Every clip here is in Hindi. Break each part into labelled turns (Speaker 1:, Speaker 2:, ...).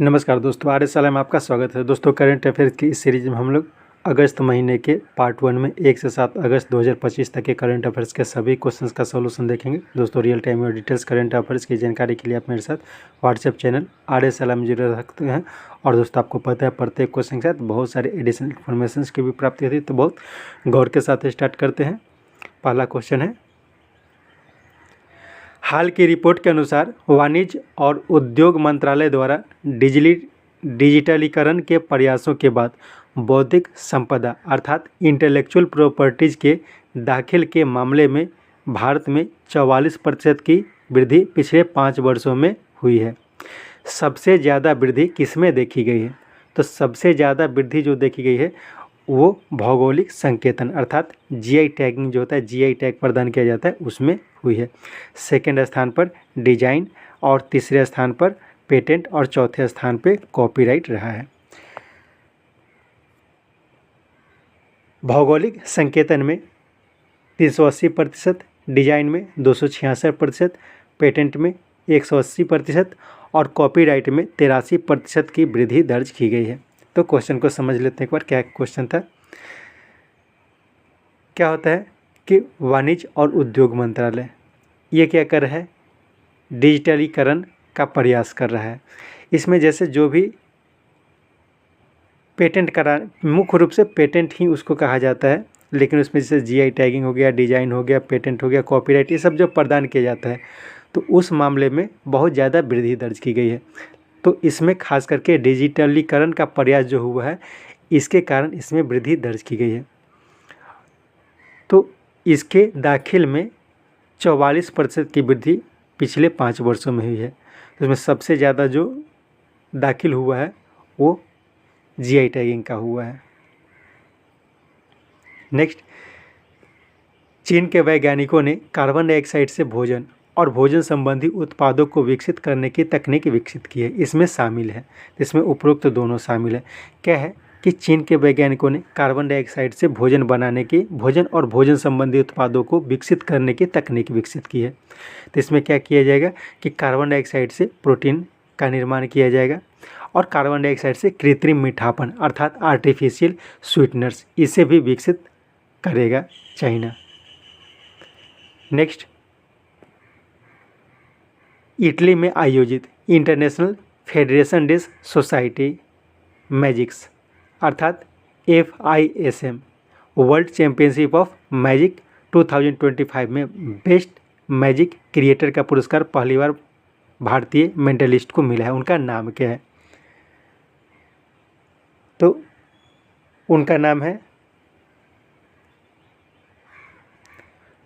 Speaker 1: नमस्कार दोस्तों, आर एस में आपका स्वागत है। दोस्तों, करंट अफेयर्स की इस सीरीज में हम लोग अगस्त महीने के पार्ट 1 में 1 से 7 अगस्त 2025 तक के करंट अफेयर्स के सभी क्वेश्चंस का सॉल्यूशन देखेंगे। दोस्तों, रियल टाइम और डिटेल्स करंट अफेयर्स की जानकारी के लिए आप मेरे साथ व्हाट्सएप चैनल RS में जुड़े रखते हैं। और दोस्तों, आपको पता है प्रत्येक क्वेश्चन के साथ बहुत सारे एडिशनल इन्फॉर्मेशन की भी प्राप्ति होती है, तो बहुत गौर के साथ स्टार्ट करते हैं। पहला क्वेश्चन है, हाल की रिपोर्ट के अनुसार वाणिज्य और उद्योग मंत्रालय द्वारा डिजिटलीकरण के प्रयासों के बाद बौद्धिक संपदा अर्थात इंटेलेक्चुअल प्रॉपर्टीज़ के दाखिल के मामले में भारत में 44% की वृद्धि पिछले 5 वर्षों में हुई है। सबसे ज़्यादा वृद्धि किसमें देखी गई है? तो सबसे ज़्यादा वृद्धि जो देखी गई है वो भौगोलिक संकेतन अर्थात GI टैगिंग जो होता है, GI टैग प्रदान किया जाता है, उसमें हुई है। सेकंड स्थान पर डिजाइन और तीसरे स्थान पर पेटेंट और चौथे स्थान पे कॉपीराइट रहा है। भौगोलिक संकेतन में 380%, डिजाइन में 266%, पेटेंट में 180% और कॉपीराइट में 83% की वृद्धि दर्ज की गई है। तो क्वेश्चन को समझ लेते हैं एक बार। क्या क्वेश्चन था? क्या होता है कि वाणिज्य और उद्योग मंत्रालय ये क्या कर रहा है? डिजिटलीकरण का प्रयास कर रहा है। इसमें जैसे जो भी पेटेंट करा, मुख्य रूप से पेटेंट ही उसको कहा जाता है, लेकिन उसमें जैसे GI टैगिंग हो गया, डिजाइन हो गया, पेटेंट हो गया, कॉपीराइट, ये सब जो प्रदान किया जाता है, तो उस मामले में बहुत ज़्यादा वृद्धि दर्ज की गई है। तो इसमें खास करके डिजिटलीकरण का प्रयास जो हुआ है, इसके कारण इसमें वृद्धि दर्ज की गई है। तो इसके दाखिल में 44% की वृद्धि पिछले 5 वर्षों में हुई है। तो इसमें सबसे ज़्यादा जो दाखिल हुआ है वो GI टैगिंग का हुआ है। नेक्स्ट, चीन के वैज्ञानिकों ने कार्बन डाइऑक्साइड से भोजन और भोजन संबंधी उत्पादों को विकसित करने की तकनीक विकसित की है। इसमें शामिल है, इसमें उपरोक्त दोनों शामिल है। क्या है कि चीन के वैज्ञानिकों ने कार्बन डाइऑक्साइड से भोजन बनाने की, भोजन और भोजन संबंधी उत्पादों को विकसित करने की तकनीक विकसित की है। तो इसमें क्या किया जाएगा कि कार्बन डाइऑक्साइड से प्रोटीन का निर्माण किया जाएगा और कार्बन डाइऑक्साइड से कृत्रिम मीठापन अर्थात आर्टिफिशियल स्वीटनर्स, इसे भी विकसित करेगा चाइना। नेक्स्ट, इटली में आयोजित इंटरनेशनल फेडरेशन डिश सोसाइटी मैजिक्स अर्थात FISM world championship of magic 2025 में बेस्ट मैजिक क्रिएटर का पुरस्कार पहली बार भारतीय मेंटलिस्ट को मिला है। उनका नाम क्या है? तो उनका नाम है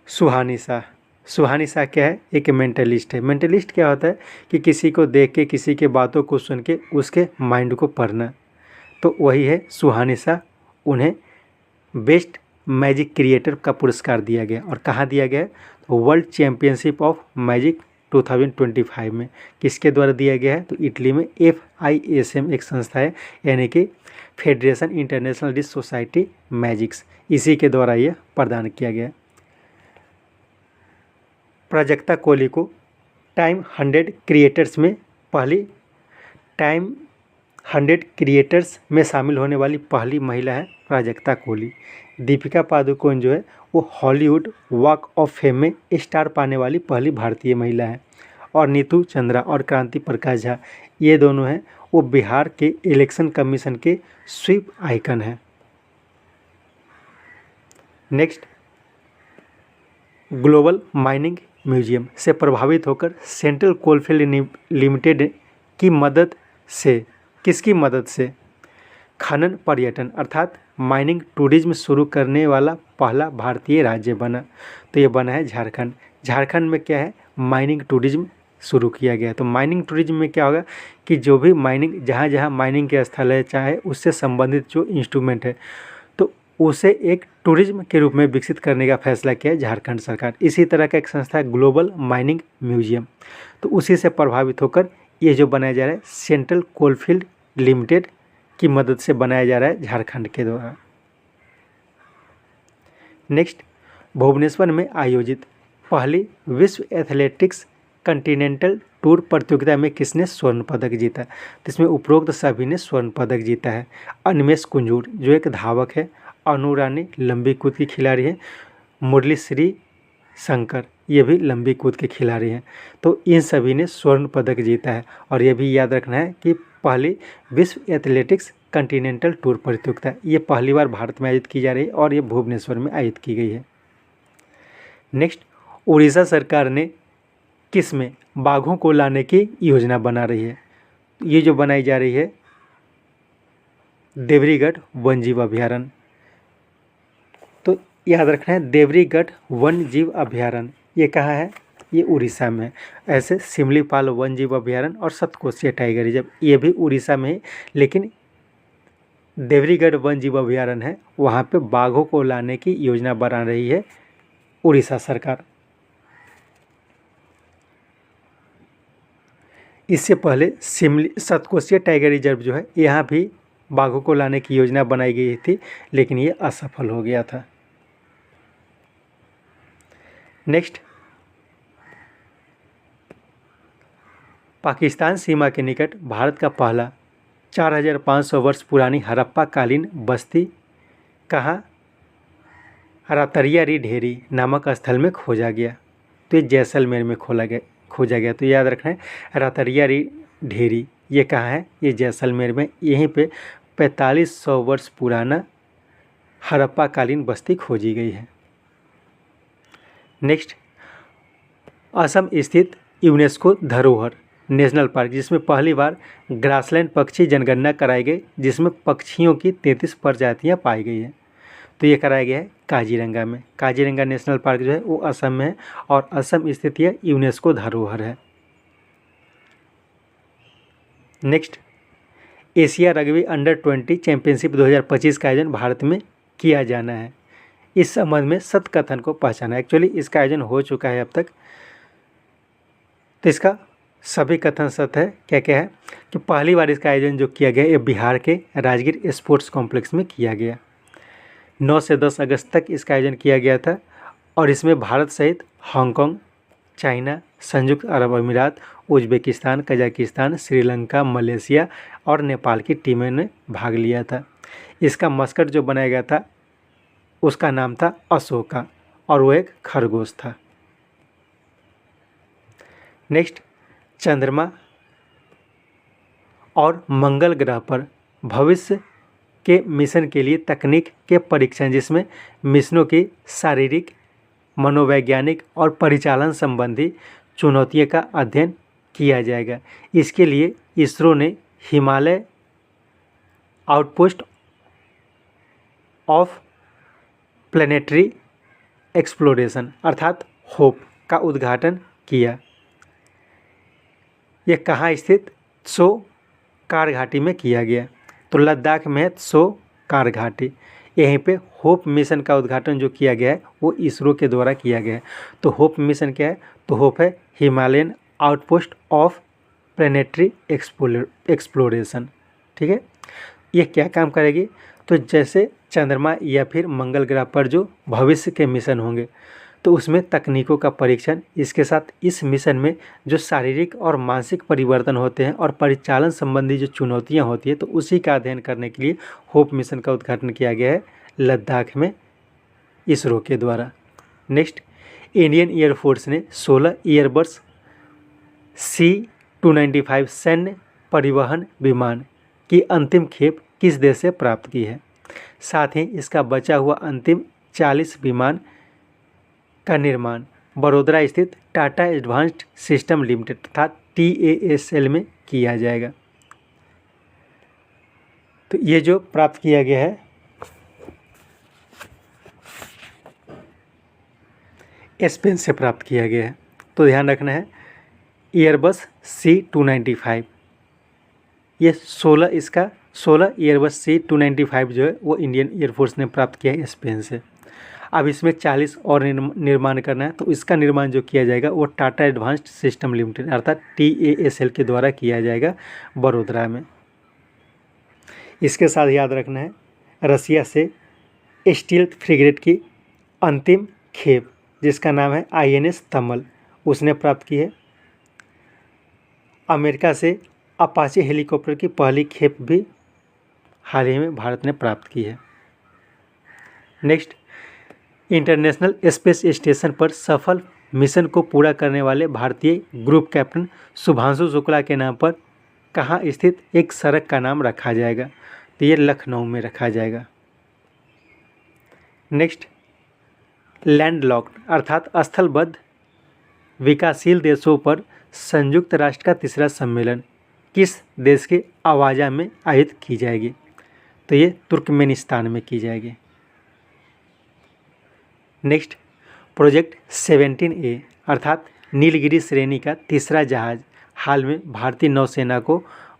Speaker 1: सुहानी शाह। सुहानी शाह क्या है? एक मेंटलिस्ट है। मेंटलिस्ट क्या होता है कि किसी को देख के, किसी के बातों को सुन के उसके माइंड को पढ़ना, तो वही है सुहानी शाह। उन्हें बेस्ट मैजिक क्रिएटर का पुरस्कार दिया गया। और कहाँ दिया गया है? तो वर्ल्ड चैम्पियनशिप ऑफ मैजिक 2025 में। किसके द्वारा दिया गया है? तो इटली में FISM एक संस्था है, यानी कि फेडरेशन इंटरनेशनल डिश सोसाइटी मैजिक्स, इसी के द्वारा यह प्रदान किया गया। प्राजक्ता कोहली को टाइम 100 क्रिएटर्स में टाइम 100 क्रिएटर्स में शामिल होने वाली पहली महिला है प्राजक्ता कोहली। दीपिका पादुकोण जो है वो हॉलीवुड वॉक ऑफ फेम में स्टार पाने वाली पहली भारतीय महिला है। और नीतू चंद्रा और क्रांति प्रकाश झा, ये दोनों हैं वो बिहार के इलेक्शन कमीशन के स्वीप आइकन हैं। नेक्स्ट, ग्लोबल माइनिंग म्यूजियम से प्रभावित होकर सेंट्रल कोलफील्ड लिमिटेड की मदद से, किसकी मदद से, खनन पर्यटन अर्थात माइनिंग टूरिज्म शुरू करने वाला पहला भारतीय राज्य बना। तो ये बना है झारखंड। झारखंड में क्या है? माइनिंग टूरिज्म शुरू किया गया। तो माइनिंग टूरिज्म में क्या होगा कि जो भी माइनिंग, जहाँ जहाँ माइनिंग के स्थल है, चाहे उससे संबंधित जो इंस्ट्रूमेंट है, तो उसे एक टूरिज्म के रूप में विकसित करने का फैसला किया है झारखंड सरकार। इसी तरह का एक संस्था है ग्लोबल माइनिंग म्यूजियम। तो उसी से प्रभावित होकर ये जो बनाया जा रहा है सेंट्रल कोलफील्ड लिमिटेड की मदद से बनाया जा रहा है झारखंड के द्वारा। नेक्स्ट, भुवनेश्वर में आयोजित पहली विश्व एथलेटिक्स कॉन्टिनेंटल टूर प्रतियोगिता में किसने स्वर्ण पदक जीता? तो इसमें उपरोक्त सभी ने स्वर्ण पदक जीता है। अनिमेष कुंजूर जो एक धावक है, अनु रानी लंबी कूद की खिलाड़ी है, मुरली श्री शंकर ये भी लंबी कूद के खिलाड़ी हैं। तो इन सभी ने स्वर्ण पदक जीता है। और ये भी याद रखना है कि पहली विश्व एथलेटिक्स कॉन्टिनेंटल टूर प्रतियोगिता ये पहली बार भारत में आयोजित की जा रही है और ये भुवनेश्वर में आयोजित की गई है। नेक्स्ट, उड़ीसा सरकार ने किस में बाघों को लाने की योजना बना रही है? ये जो बनाई जा रही है देवरीगढ़ वन जीव अभयारण्य। तो याद रखना है देवरीगढ़ वन जीव अभयारण्य ये कहाँ है? ये उड़ीसा में है। ऐसे सिमलीपाल वन जीव अभयारण्य और सतकोशिया टाइगर रिजर्व ये भी उड़ीसा में है, लेकिन देवरीगढ़ वन जीव अभयारण्य है वहाँ पे बाघों को लाने की योजना बना रही है उड़ीसा सरकार। इससे पहले सतकोशिया टाइगर रिजर्व जो है यहाँ भी बाघों को लाने की योजना बनाई गई थी, लेकिन ये असफल हो गया था। नेक्स्ट, पाकिस्तान सीमा के निकट भारत का पहला 4500 वर्ष पुरानी हड़प्पा कालीन बस्ती कहाँ? रातरिया ढेरी नामक स्थल में खोजा गया। तो ये जैसलमेर में खोजा गया। तो याद रखना है रातरिया ढेरी ये कहाँ है? ये जैसलमेर में। यहीं पे 4500 वर्ष पुराना हड़प्पा कालीन बस्ती खोजी गई है। नेक्स्ट, असम स्थित यूनेस्को धरोहर नेशनल पार्क जिसमें पहली बार ग्रासलैंड पक्षी जनगणना कराई गई, जिसमें पक्षियों की 33 प्रजातियां पाई गई हैं। तो ये कराया गया है काजीरंगा में। काजीरंगा नेशनल पार्क जो है वो असम में है और असम स्थित यह यूनेस्को धरोहर है। नेक्स्ट, एशिया रग्बी अंडर-20 चैंपियनशिप 2025 का आयोजन भारत में किया जाना है। इस संबंध में सत्य कथन को पहचाना। एक्चुअली इसका आयोजन हो चुका है अब तक, तो इसका सभी कथन सत्य है। क्या क्या है कि पहली बार इसका आयोजन जो किया गया ये बिहार के राजगीर स्पोर्ट्स कॉम्प्लेक्स में किया गया। 9 से 10 अगस्त तक इसका आयोजन किया गया था और इसमें भारत सहित हांगकांग, चाइना, संयुक्त अरब अमीरात, उज्बेकिस्तान, कजाकिस्तान, श्रीलंका, मलेशिया और नेपाल की टीमों ने भाग लिया था। इसका मस्कट जो बनाया गया था उसका नाम था अशोका और वो एक खरगोश था। नेक्स्ट, चंद्रमा और मंगल ग्रह पर भविष्य के मिशन के लिए तकनीक के परीक्षण, जिसमें मिशनों की शारीरिक, मनोवैज्ञानिक और परिचालन संबंधी चुनौतियों का अध्ययन किया जाएगा। इसके लिए इसरो ने Himalaya outpost of planetary exploration अर्थात होप का उद्घाटन किया। यह कहाँ स्थित? त्सो कार घाटी में किया गया। तो लद्दाख में त्सो कार घाटी, यहीं पे होप मिशन का उद्घाटन जो किया गया है वो इसरो के द्वारा किया गया है। तो होप मिशन क्या है? तो होप है Himalayan outpost of planetary exploration. ठीक है, ये क्या काम करेगी? तो जैसे चंद्रमा या फिर मंगल ग्रह पर जो भविष्य के मिशन होंगे तो उसमें तकनीकों का परीक्षण, इसके साथ इस मिशन में जो शारीरिक और मानसिक परिवर्तन होते हैं और परिचालन संबंधी जो चुनौतियां होती है तो उसी का अध्ययन करने के लिए होप मिशन का उद्घाटन किया गया है लद्दाख में इसरो के द्वारा। नेक्स्ट, इंडियन एयरफोर्स ने 16 एयरबस C-295 सैन्य परिवहन विमान की अंतिम खेप किस देश से प्राप्त की है? साथ ही इसका बचा हुआ अंतिम 40 विमान का निर्माण बड़ोदरा स्थित टाटा एडवांस्ड सिस्टम लिमिटेड तथा TASL में किया जाएगा। तो ये जो प्राप्त किया गया है स्पेन से प्राप्त किया गया है। तो ध्यान रखना है एयरबस C-295 ये 16 एयरबस C-295 जो है वो इंडियन एयरफोर्स ने प्राप्त किया है स्पेन से। अब इसमें 40 और निर्माण करना है। तो इसका निर्माण जो किया जाएगा वो टाटा एडवांस्ड सिस्टम लिमिटेड अर्थात TASL के द्वारा किया जाएगा बड़ोदरा में। इसके साथ याद रखना है रसिया से स्टील्थ फ्रिगेट की अंतिम खेप जिसका नाम है INS तमल उसने प्राप्त की है। अमेरिका से अपाचे हेलीकॉप्टर की पहली खेप भी हाल ही में भारत ने प्राप्त की है। नेक्स्ट, इंटरनेशनल स्पेस स्टेशन पर सफल मिशन को पूरा करने वाले भारतीय ग्रुप कैप्टन शुभांशु शुक्ला के नाम पर कहाँ स्थित एक सड़क का नाम रखा जाएगा? तो ये लखनऊ में रखा जाएगा। नेक्स्ट, लैंडलॉक्ड अर्थात स्थलबद्ध विकासशील देशों पर संयुक्त राष्ट्र का तीसरा सम्मेलन किस देश के अवाजा में आयोजित की जाएगी? तो ये तुर्कमेनिस्तान में की जाएगी। नेक्स्ट, प्रोजेक्ट 17A अर्थात नीलगिरी श्रेणी का तीसरा जहाज हाल में भारतीय नौसेना को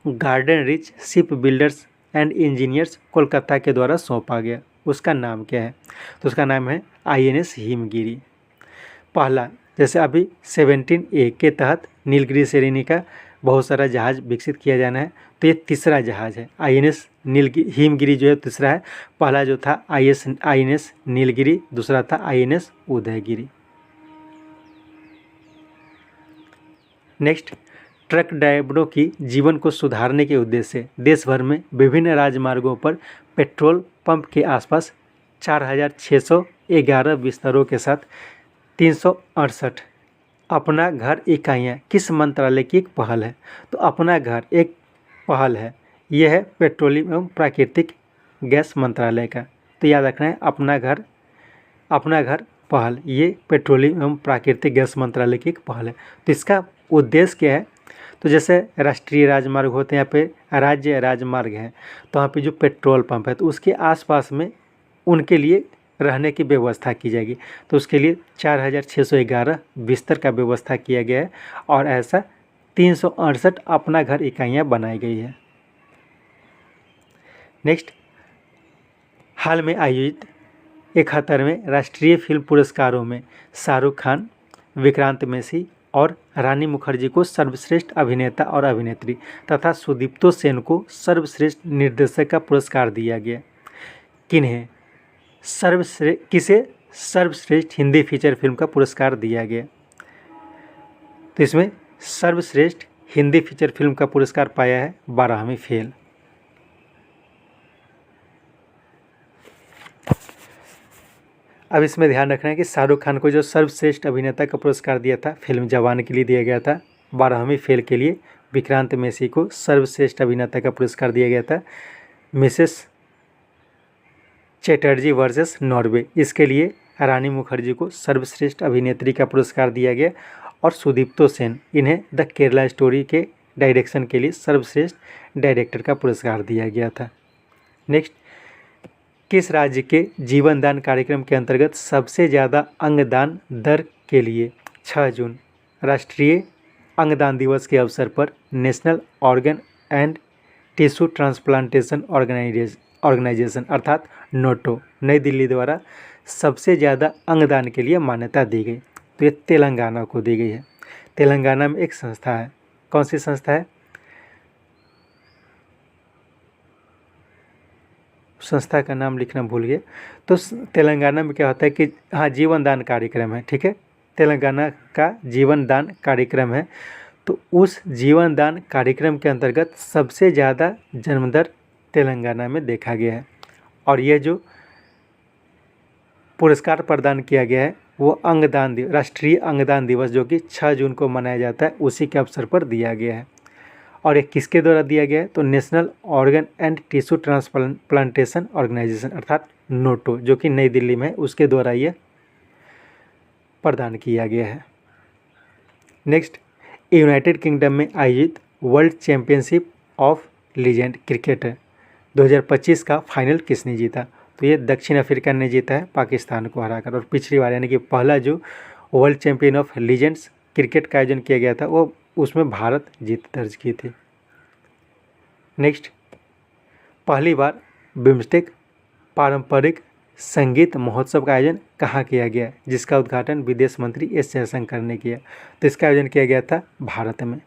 Speaker 1: garden rich ship builders and engineers Kolkata के द्वारा सौंपा गया। उसका नाम क्या है? तो उसका नाम है INS हिमगिरी। पहला, जैसे अभी 17A के तहत नीलगिरी श्रेणी का बहुत सारा जहाज विकसित किया जाना है, तो ये तीसरा जहाज है। INS हिमगिरी जो है तीसरा है। पहला जो था INS नीलगिरी, दूसरा था INS उदयगिरी। नेक्स्ट, ट्रक ड्राइवरों की जीवन को सुधारने के उद्देश्य से देश भर में विभिन्न राजमार्गों पर पेट्रोल पंप के आसपास 4611 बिस्तरों के साथ 368 अपना घर इकाइयाँ किस मंत्रालय की एक पहल है? तो अपना घर एक पहल है, यह है पेट्रोलियम एवं प्राकृतिक गैस मंत्रालय का। तो याद रखना है, अपना घर पहल ये पेट्रोलियम एवं प्राकृतिक गैस मंत्रालय की एक पहल है। तो इसका उद्देश्य क्या है? तो जैसे राष्ट्रीय राजमार्ग होते हैं, यहाँ पे राज्य राजमार्ग हैं, तो वहाँ पे जो पेट्रोल पंप है तो उसके आसपास में उनके लिए रहने की व्यवस्था की जाएगी। तो उसके लिए 4611 बिस्तर का व्यवस्था किया गया है और ऐसा 368 अपना घर इकाइयाँ बनाई गई है। नेक्स्ट, हाल में आयोजित 71वें राष्ट्रीय फिल्म पुरस्कारों में शाहरुख खान, विक्रांत मैसी और रानी मुखर्जी को सर्वश्रेष्ठ अभिनेता और अभिनेत्री तथा सुदीप्तो सेन को सर्वश्रेष्ठ निर्देशक का पुरस्कार दिया गया। किन्हें किसे सर्वश्रेष्ठ हिंदी फीचर फिल्म का पुरस्कार दिया गया? तो इसमें सर्वश्रेष्ठ हिंदी फीचर फिल्म का पुरस्कार पाया है 12वीं फेल। अब इसमें ध्यान रखना है कि शाहरुख खान को जो सर्वश्रेष्ठ अभिनेता का पुरस्कार दिया था फिल्म जवान के लिए दिया गया था। 12वीं फेल के लिए विक्रांत मैसी को सर्वश्रेष्ठ अभिनेता का पुरस्कार दिया गया था मिसेस चैटर्जी वर्सेस नॉर्वे। इसके लिए रानी मुखर्जी को सर्वश्रेष्ठ अभिनेत्री का पुरस्कार दिया गया और सुदीप्तो सेन इन्हें द केरला स्टोरी के डायरेक्शन के लिए सर्वश्रेष्ठ डायरेक्टर का पुरस्कार दिया गया था। नेक्स्ट, किस राज्य के जीवन दान कार्यक्रम के अंतर्गत सबसे ज़्यादा अंगदान दर के लिए 6 जून राष्ट्रीय अंगदान दिवस के अवसर पर national organ and tissue transplantation organisation अर्थात नोटो नई दिल्ली द्वारा सबसे ज़्यादा अंगदान के लिए मान्यता दी गई? तो ये तेलंगाना को दी गई है। तेलंगाना में एक संस्था है, कौन सी संस्था है? संस्था का नाम लिखना भूल गए। तो तेलंगाना में क्या होता है कि हाँ, जीवन दान कार्यक्रम है, ठीक है, तेलंगाना का जीवन दान कार्यक्रम है। तो उस जीवन दान कार्यक्रम के अंतर्गत सबसे ज़्यादा जन्मदर तेलंगाना में देखा गया है और ये जो पुरस्कार प्रदान किया गया है वो राष्ट्रीय अंगदान दिवस जो कि 6 जून को मनाया जाता है उसी के अवसर पर दिया गया है। और ये किसके द्वारा दिया गया है? तो national organ and tissue transplantation organisation अर्थात नोटो जो कि नई दिल्ली में है उसके द्वारा ये प्रदान किया गया है। नेक्स्ट, यूनाइटेड किंगडम में आयोजित world championship of legend cricket 2025 का फाइनल किसने जीता? तो ये दक्षिण अफ्रीका ने जीता है पाकिस्तान को हराकर। और पिछली बार यानी कि पहला जो world champion of legends cricket का आयोजन किया गया था वो उसमें भारत जीत दर्ज की थी। नेक्स्ट, पहली बार बिम्स्टेक पारंपरिक संगीत महोत्सव का आयोजन कहाँ किया गया जिसका उद्घाटन विदेश मंत्री एस जयशंकर ने किया? तो इसका आयोजन किया गया था भारत में।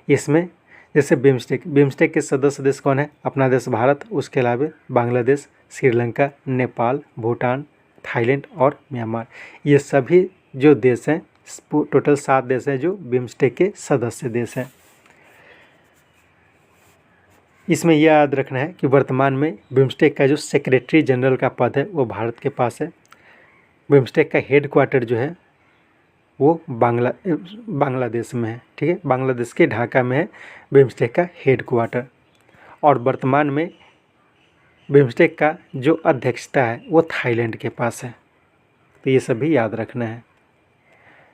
Speaker 1: इसमें जैसे बिम्स्टेक के सदस्य देश कौन है? अपना देश भारत, उसके अलावा बांग्लादेश, श्रीलंका, नेपाल, भूटान, थाईलैंड और म्यांमार, ये सभी जो देश हैं टोटल 7 देश हैं जो बिम्स्टेक के सदस्य देश हैं। इसमें यह याद रखना है कि वर्तमान में बिम्स्टेक का जो सेक्रेटरी जनरल का पद है वो भारत के पास है। बिम्स्टेक का हेड क्वार्टर जो है वो बांग्लादेश में है। ठीक है, बांग्लादेश के ढाका में है बिम्स्टेक का हेड क्वार्टर। और वर्तमान में बिम्स्टेक का जो अध्यक्षता है वो थाईलैंड के पास है। तो ये सभी याद रखना है।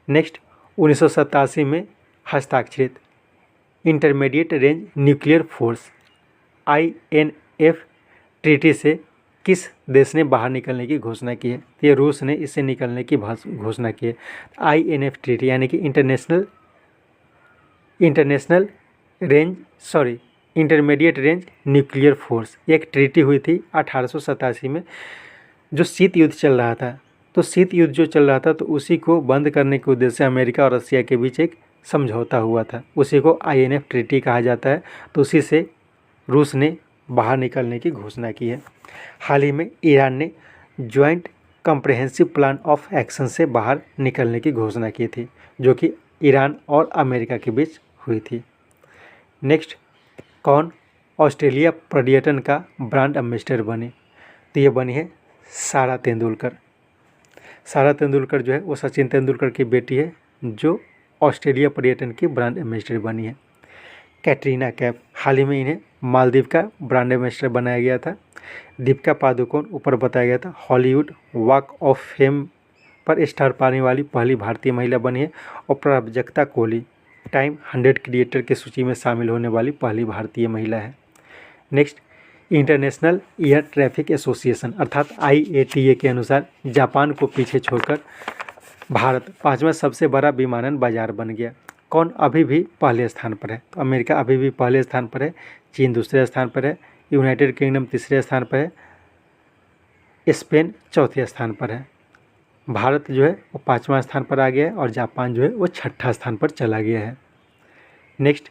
Speaker 1: नेक्स्ट, 1987 में हस्ताक्षरित intermediate range nuclear force INF treaty से किस देश ने बाहर निकलने की घोषणा की है? तो ये रूस ने इससे निकलने की घोषणा की है। INF ट्रीटी यानी कि इंटरमीडिएट रेंज न्यूक्लियर फोर्स, एक ट्रीटी हुई थी 1887 में। जो शीत युद्ध चल रहा था, तो शीत युद्ध जो चल रहा था तो उसी को बंद करने के उद्देश्य से अमेरिका और रसिया के बीच एक समझौता हुआ था, उसी को INF ट्रीटी कहा जाता है। तो उसी से रूस ने बाहर निकलने की घोषणा की है। हाल ही में ईरान ने joint comprehensive plan of action से बाहर निकलने की घोषणा की थी, जो कि ईरान और अमेरिका के बीच हुई थी। नेक्स्ट, कौन ऑस्ट्रेलिया पर्यटन का ब्रांड एम्बेसडर बनी? तो ये बनी है सारा तेंदुलकर। सारा तेंदुलकर जो है वो सचिन तेंदुलकर की बेटी है, जो ऑस्ट्रेलिया पर्यटन की ब्रांड एम्बेसडर बनी है। कैटरीना कैफ, हाल ही में इन्हें मालदीव का ब्रांड एम्बेसडर बनाया गया था। दीपिका पादुकोण, ऊपर बताया गया था, हॉलीवुड वॉक ऑफ फेम पर स्टार पाने वाली पहली भारतीय महिला बनी है। और प्राजक्ता कोहली टाइम 100 क्रिएटर की सूची में शामिल होने वाली पहली भारतीय महिला है। Next, international air traffic association अर्थात IATA के अनुसार जापान को पीछे छोड़कर भारत 5वां सबसे बड़ा विमानन बाजार बन गया। कौन अभी भी पहले स्थान पर है? तो अमेरिका अभी भी पहले स्थान पर है, चीन दूसरे स्थान पर है, यूनाइटेड किंगडम तीसरे स्थान पर है, स्पेन चौथे स्थान पर है। भारत जो है वो 5वां स्थान पर आ गया है और जापान जो है वो 6ठा स्थान पर चला गया है। नेक्स्ट,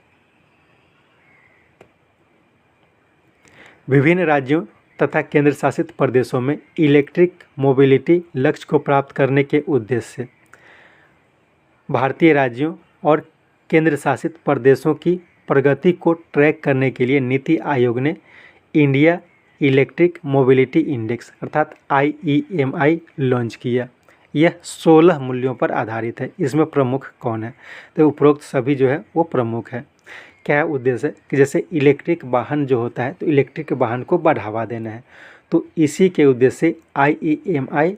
Speaker 1: विभिन्न राज्यों तथा केंद्र शासित प्रदेशों में इलेक्ट्रिक मोबिलिटी लक्ष्य को प्राप्त करने के उद्देश्य से भारतीय राज्यों और केंद्र शासित प्रदेशों की प्रगति को ट्रैक करने के लिए नीति आयोग ने इंडिया इलेक्ट्रिक मोबिलिटी इंडेक्स अर्थात IEMI लॉन्च किया। यह 16 मूल्यों पर आधारित है। इसमें प्रमुख कौन है? तो उपरोक्त सभी जो है वो प्रमुख है। क्या उद्देश्य है कि जैसे इलेक्ट्रिक वाहन जो होता है तो इलेक्ट्रिक वाहन को बढ़ावा देना है, तो इसी के उद्देश्य से IEMI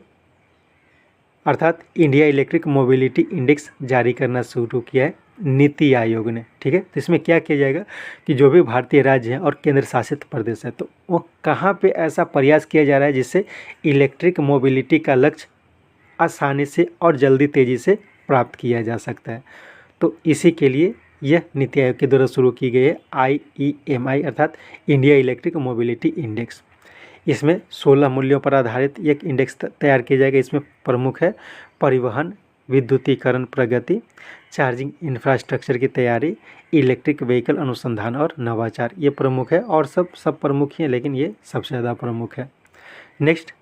Speaker 1: अर्थात इंडिया इलेक्ट्रिक मोबिलिटी इंडेक्स जारी करना शुरू किया है नीति आयोग ने। ठीक है, तो इसमें क्या किया जाएगा कि जो भी भारतीय राज्य हैं और केंद्र शासित प्रदेश है तो वो कहाँ पे ऐसा प्रयास किया जा रहा है जिससे इलेक्ट्रिक मोबिलिटी का लक्ष्य आसानी से और जल्दी तेज़ी से प्राप्त किया जा सकता है। तो इसी के लिए यह नीति आयोग के द्वारा शुरू की गई है IEMI अर्थात इंडिया इलेक्ट्रिक मोबिलिटी इंडेक्स। इसमें 16 मूल्यों पर आधारित एक इंडेक्स तैयार किया जाएगा। इसमें प्रमुख है परिवहन, विद्युतीकरण प्रगति, चार्जिंग इंफ्रास्ट्रक्चर की तैयारी, इलेक्ट्रिक व्हीकल अनुसंधान और नवाचार। ये प्रमुख है और सब प्रमुख ही हैं, लेकिन ये सबसे ज़्यादा प्रमुख है। नेक्स्ट,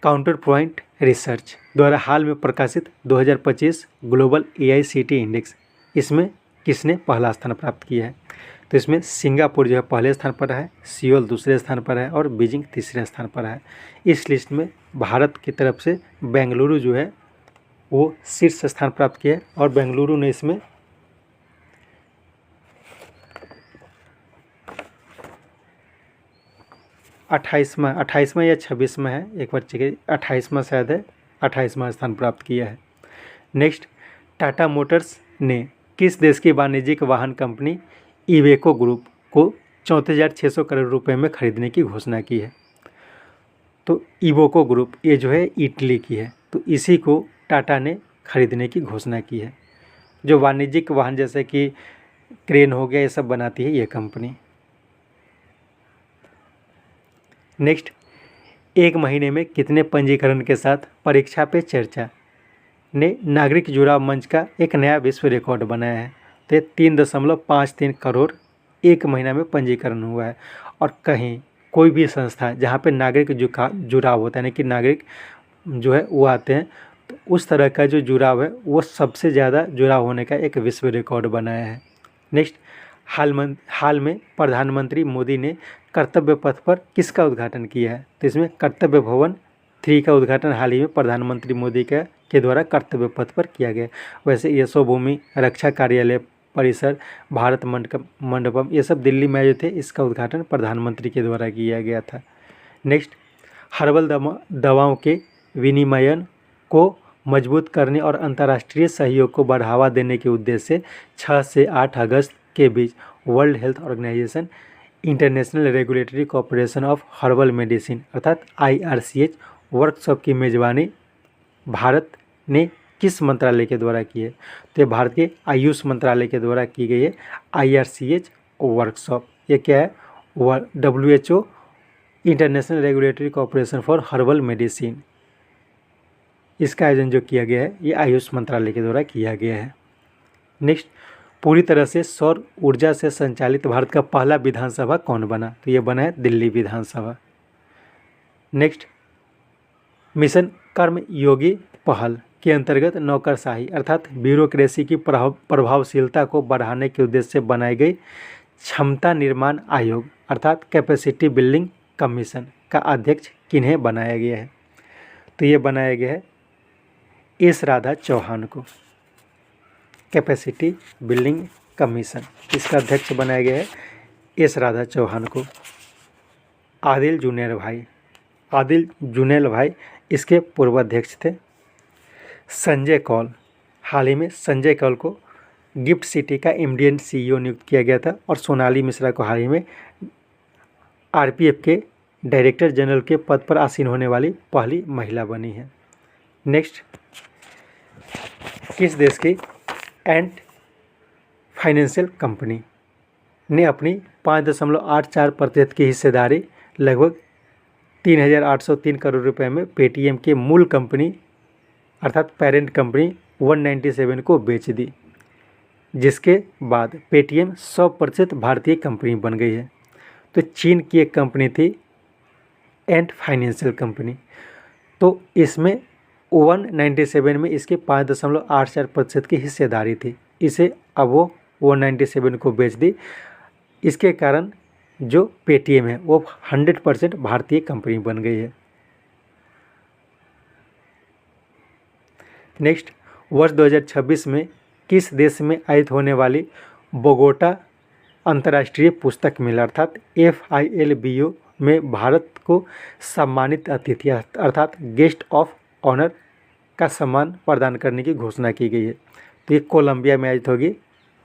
Speaker 1: काउंटर पॉइंट रिसर्च द्वारा हाल में प्रकाशित 2025 ग्लोबल AICTE इंडेक्स, इसमें किसने पहला स्थान प्राप्त किया है? तो इसमें सिंगापुर जो है पहले स्थान पर है, सियोल दूसरे स्थान पर है और बीजिंग तीसरे स्थान पर है। इस लिस्ट में भारत की तरफ से बेंगलुरु जो है वो शीर्ष स्थान प्राप्त किया है और बेंगलुरु ने इसमें 28वां या 26वां है, एक बार चेक, 28वां शायद है, 28वां स्थान प्राप्त किया है। नेक्स्ट, टाटा मोटर्स ने किस देश की वाणिज्यिक वाहन कंपनी इवेको ग्रुप को 34,600 करोड़ रुपए में खरीदने की घोषणा की है? तो इवोको ग्रुप ये जो है इटली की है, तो इसी को टाटा ने खरीदने की घोषणा की है। जो वाणिज्यिक वाहन जैसे कि क्रेन हो गया ये सब बनाती है ये कंपनी। नेक्स्ट, एक महीने में कितने पंजीकरण के साथ परीक्षा पे चर्चा ने नागरिक जुड़ाव मंच का एक नया विश्व रिकॉर्ड बनाया है? तो 3.53 करोड़ एक महीना में पंजीकरण हुआ है। और कहीं कोई भी संस्था जहाँ पे नागरिक जुड़ाव होता है, यानी कि नागरिक जो है वो आते हैं, तो उस तरह का जो जुड़ाव है वो सबसे ज़्यादा जुड़ाव होने का एक विश्व रिकॉर्ड बनाया है। नेक्स्ट, हाल में प्रधानमंत्री मोदी ने कर्तव्य पथ पर किसका उद्घाटन किया है? तो इसमें कर्तव्य भवन 3 का उद्घाटन हाल ही में प्रधानमंत्री मोदी के द्वारा कर्तव्य पथ पर किया गया। वैसे यशोभूमि रक्षा कार्यालय परिसर, भारत मंडपम, ये सब दिल्ली में जो थे, इसका उद्घाटन प्रधानमंत्री के द्वारा किया गया था। नेक्स्ट, हर्बल दवाओं के विनिमयन को मजबूत करने और अंतर्राष्ट्रीय सहयोग को बढ़ावा देने के उद्देश्य से 6 से 8 अगस्त के बीच world health organization international regulatory cooperation of herbal medicine अर्थात IRCH वर्कशॉप की मेजबानी भारत ने किस मंत्रालय के द्वारा की है? तो ये भारत के आयुष मंत्रालय के द्वारा की गई है IRCH वर्कशॉप। ये क्या है? WHO international regulatory cooperation for herbal medicine, इसका आयोजन जो किया गया है ये आयुष मंत्रालय के द्वारा किया गया है। नेक्स्ट, पूरी तरह से सौर ऊर्जा से संचालित भारत का पहला विधानसभा कौन बना? तो ये बना है दिल्ली विधानसभा। नेक्स्ट, मिशन कर्मयोगी पहल के अंतर्गत नौकरशाही अर्थात ब्यूरोक्रेसी की प्रभावशीलता को बढ़ाने के उद्देश्य से बनाई गई क्षमता निर्माण आयोग अर्थात कैपेसिटी बिल्डिंग कमीशन का अध्यक्ष किन्हें बनाया गया है? तो ये बनाया गया है एस राधा चौहान को। कैपेसिटी बिल्डिंग कमीशन, इसका अध्यक्ष बनाया गया है एस राधा चौहान को। आदिल जुनेल भाई इसके पूर्व अध्यक्ष थे। संजय कौल, हाल ही में संजय कौल को गिफ्ट सिटी का MD CEO नियुक्त किया गया था और सोनाली मिश्रा को हाल ही में RPF के डायरेक्टर जनरल के पद पर आसीन होने वाली पहली महिला बनी है। नेक्स्ट, किस देश की एंट फाइनेंशियल कंपनी ने अपनी 5.84% की हिस्सेदारी लगभग 3,803 करोड़ रुपए में पेटीएम के मूल कंपनी अर्थात पेरेंट कंपनी 197 को बेच दी, जिसके बाद पेटीएम 100% भारतीय कंपनी बन गई है। तो चीन की एक कंपनी थी एंट फाइनेंशियल कंपनी, तो इसमें 197 में इसके 5.84% की हिस्सेदारी थी। इसे अब वो 197 को बेच दी। इसके कारण जो पेटीएम है वो 100% भारतीय कंपनी बन गई है। नेक्स्ट, वर्ष 2026 में किस देश में आयोजित होने वाली बोगोटा अंतर्राष्ट्रीय पुस्तक मेला अर्थात FILBO में भारत को सम्मानित अतिथि अर्थात गेस्ट ऑफ ऑनर का सम्मान प्रदान करने की घोषणा की गई है? तो ये कोलंबिया में आयोजित होगी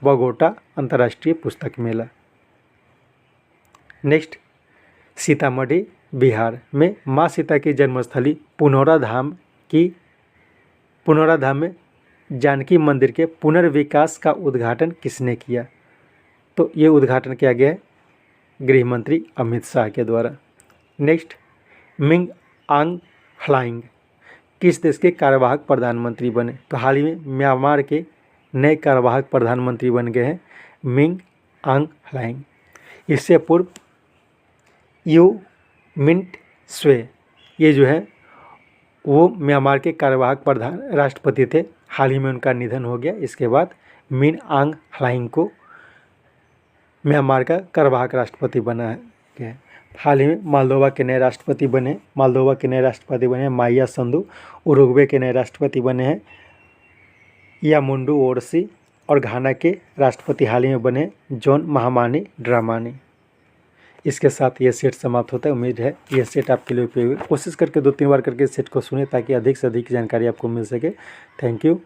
Speaker 1: बोगोटा अंतर्राष्ट्रीय पुस्तक मेला। नेक्स्ट, सीतामढ़ी बिहार में माँ सीता की जन्मस्थली पुनौरा धाम में जानकी मंदिर के पुनर्विकास का उद्घाटन किसने किया? तो ये उद्घाटन किया गया है गृह मंत्री अमित शाह के द्वारा। नेक्स्ट, मिंग आंग ह्लाइंग किस देश के कार्यवाहक प्रधानमंत्री बने? तो हाल ही में म्यांमार के नए कार्यवाहक प्रधानमंत्री बन गए हैं मिंग आंग ह्लाइंग। इससे पूर्व यू मिंट स्वे ये जो है वो म्यांमार के कार्यवाहक राष्ट्रपति थे। हाल ही में उनका निधन हो गया। इसके बाद मिन आंग ह्लाइंग को म्यांमार का कार्यवाहक राष्ट्रपति बना है। हाल ही में मालदोवा के नए राष्ट्रपति बने माया संधू। उरुग्वे के नए राष्ट्रपति बने हैं यामुंडू ओरसी और घाना के राष्ट्रपति हाल ही में बने जॉन महामानी ड्रामानी। इसके साथ ये सेट समाप्त होता है। उम्मीद है ये सेट आपके लिए उपयोगी। कोशिश करके 2-3 बार करके सेट को सुने ताकि अधिक से अधिक जानकारी आपको मिल सके। Thank you.